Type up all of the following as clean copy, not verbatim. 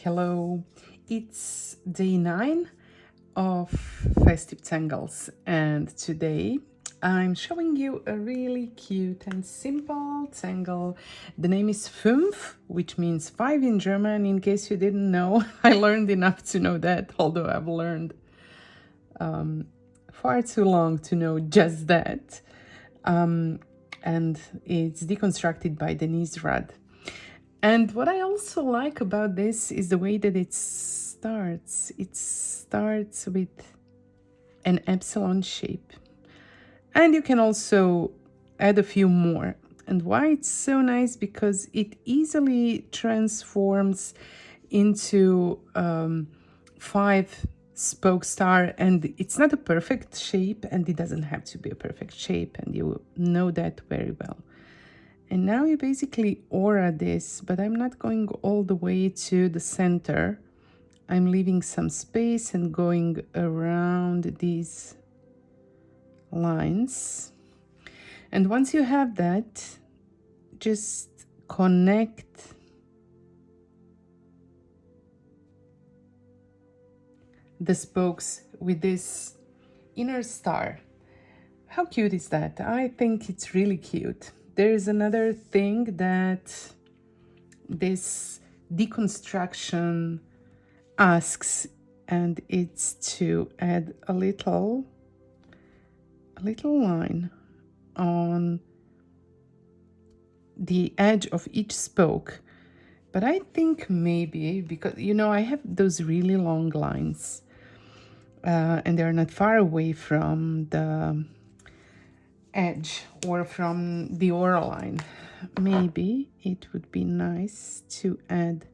Hello, it's day 9 of Festive Tangles, and today I'm showing you a really cute and simple tangle. The name is Fünf, which means 5 in German. In case you didn't know, I learned enough to know that, although I've learned far too long to know just that. And it's deconstructed by Denise Rudd. And what I also like about this is the way that it starts. It starts with an epsilon shape. And you can also add a few more. And why it's so nice? Because it easily transforms into 5 spoke star, and it's not a perfect shape, and it doesn't have to be a perfect shape, and you know that very well. And now you basically aura this, but I'm not going all the way to the center. I'm leaving some space and going around these lines. And once you have that, just connect the spokes with this inner star. How cute is that? I think it's really cute. There is another thing that this deconstruction asks, and it's to add a little line on the edge of each spoke. But I think maybe, because I have those really long lines, and they're not far away from the edge or from the aura line. Maybe it would be nice to add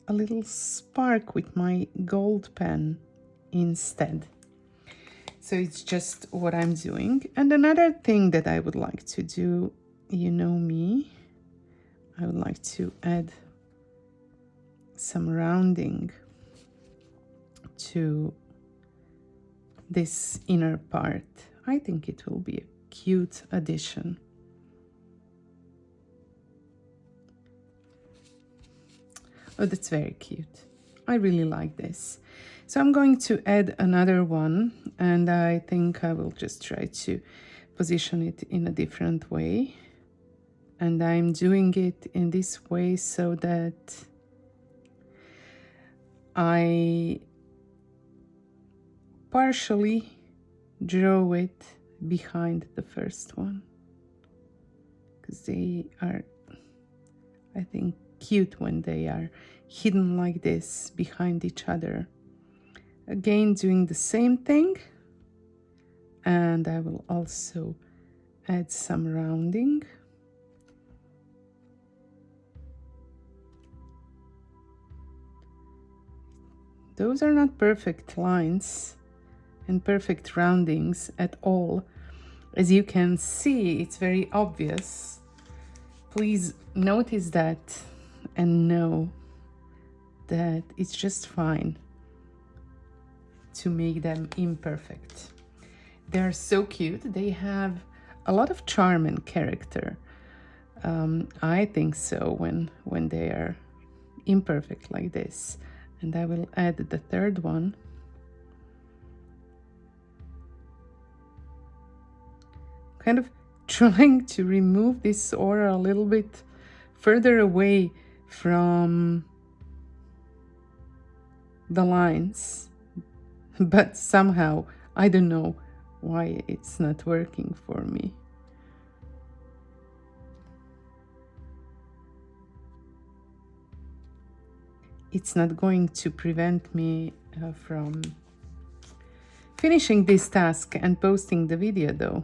a little spark with my gold pen instead. So it's just what I'm doing. And another thing that I would like to do, you know me, I would like to add some rounding to this inner part. I think it will be a cute addition. Oh, that's very cute. I really like this. So I'm going to add another one, and I think I will just try to position it in a different way. And I'm doing it in this way so that I partially draw it behind the first one, because they are, I think, cute when they are hidden like this behind each other. Again, doing the same thing, and I will also add some rounding. Those are not perfect lines and perfect roundings at all. As you can see, it's very obvious. Please notice that and know that it's just fine to make them imperfect. They're so cute. They have a lot of charm and character. I think so when they are imperfect like this. And I will add the third one. Kind of trying to remove this aura a little bit further away from the lines, but somehow I don't know why it's not working for me. It's not going to prevent me from finishing this task and posting the video though.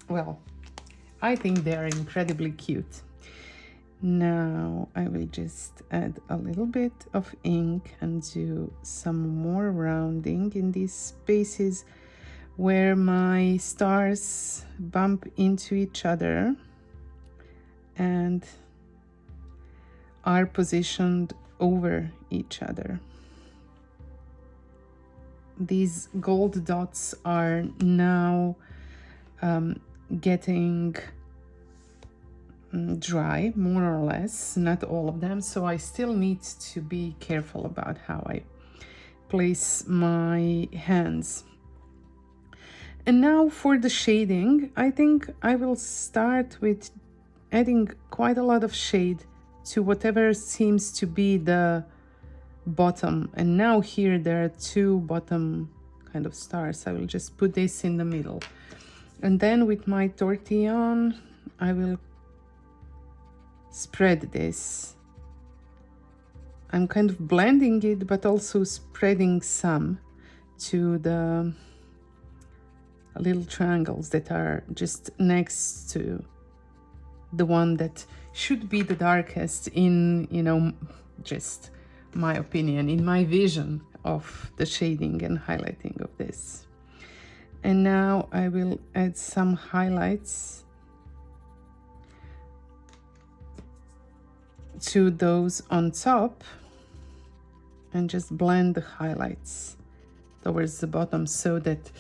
Well, I think they are incredibly cute. Now I will just add a little bit of ink and do some more rounding in these spaces where my stars bump into each other and are positioned over each other. These gold dots are now getting dry, more or less, not all of them, so I still need to be careful about how I place my hands. And now for the shading, I think I will start with adding quite a lot of shade to whatever seems to be the bottom. And now here there are two bottom kind of stars. I will just put this in the middle. And then with my tortillon, I will spread this. I'm kind of blending it, but also spreading some to the little triangles that are just next to the one that should be the darkest in, you know, just my opinion, in my vision of the shading and highlighting of this. And now I will add some highlights to those on top and just blend the highlights towards the bottom so that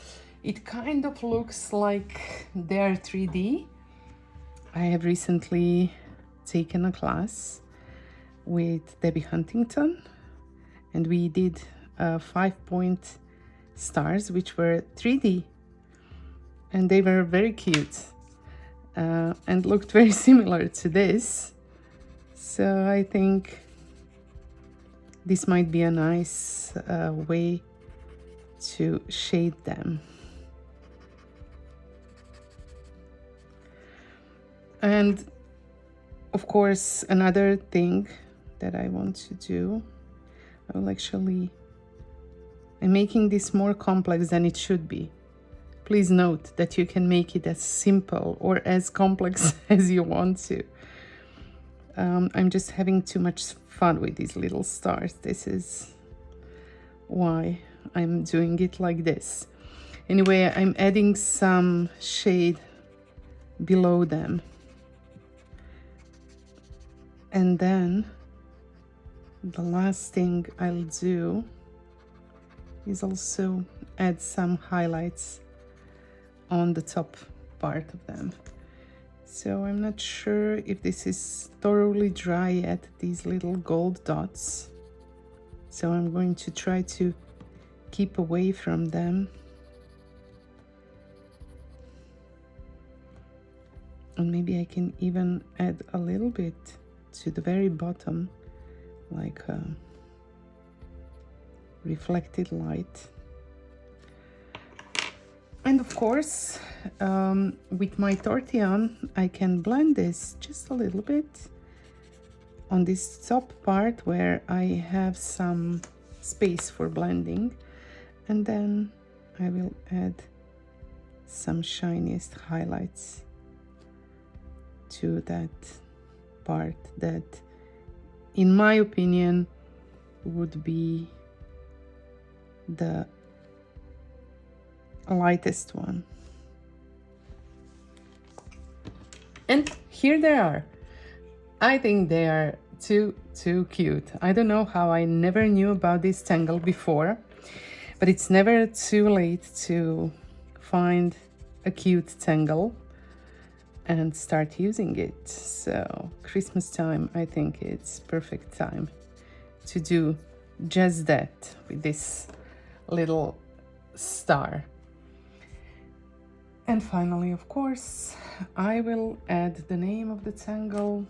it kind of looks like they're 3D. I have recently taken a class with Debbie Huntington, and we did 5-point stars which were 3D, and they were very cute and looked very similar to this. So I think this might be a nice way to shade them. And of course, another thing that I want to do, I'm making this more complex than it should be. Please note that you can make it as simple or as complex as you want to. I'm just having too much fun with these little stars. This is why I'm doing it like this. Anyway, I'm adding some shade below them. And then the last thing I'll do is also add some highlights on the top part of them. So I'm not sure if this is thoroughly dry yet, these little gold dots. So I'm going to try to keep away from them. And maybe I can even add a little bit to the very bottom, like reflected light. And of course, with my tortillon, I can blend this just a little bit on this top part where I have some space for blending. And then I will add some shiniest highlights to that part that, in my opinion, would be the lightest one. And here they are. I think they are too cute. I don't know how I never knew about this tangle before, but it's never too late to find a cute tangle and start using it. So Christmas time, I think it's perfect time to do just that with this little star. And finally, of course, I will add the name of the tangle.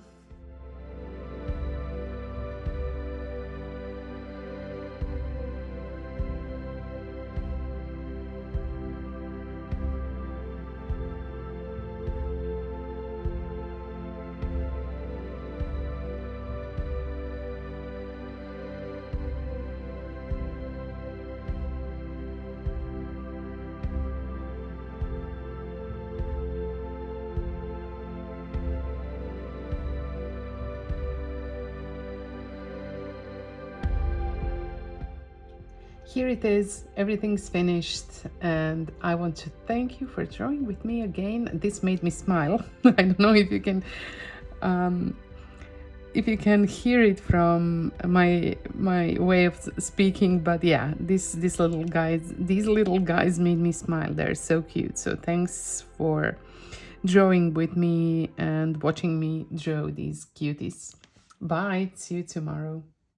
Here it is, everything's finished, and I want to thank you for drawing with me again. This made me smile. I don't know if you can hear it from my way of speaking, but yeah, these little guys made me smile. They're so cute. So thanks for drawing with me and watching me draw these cuties. Bye, see you tomorrow.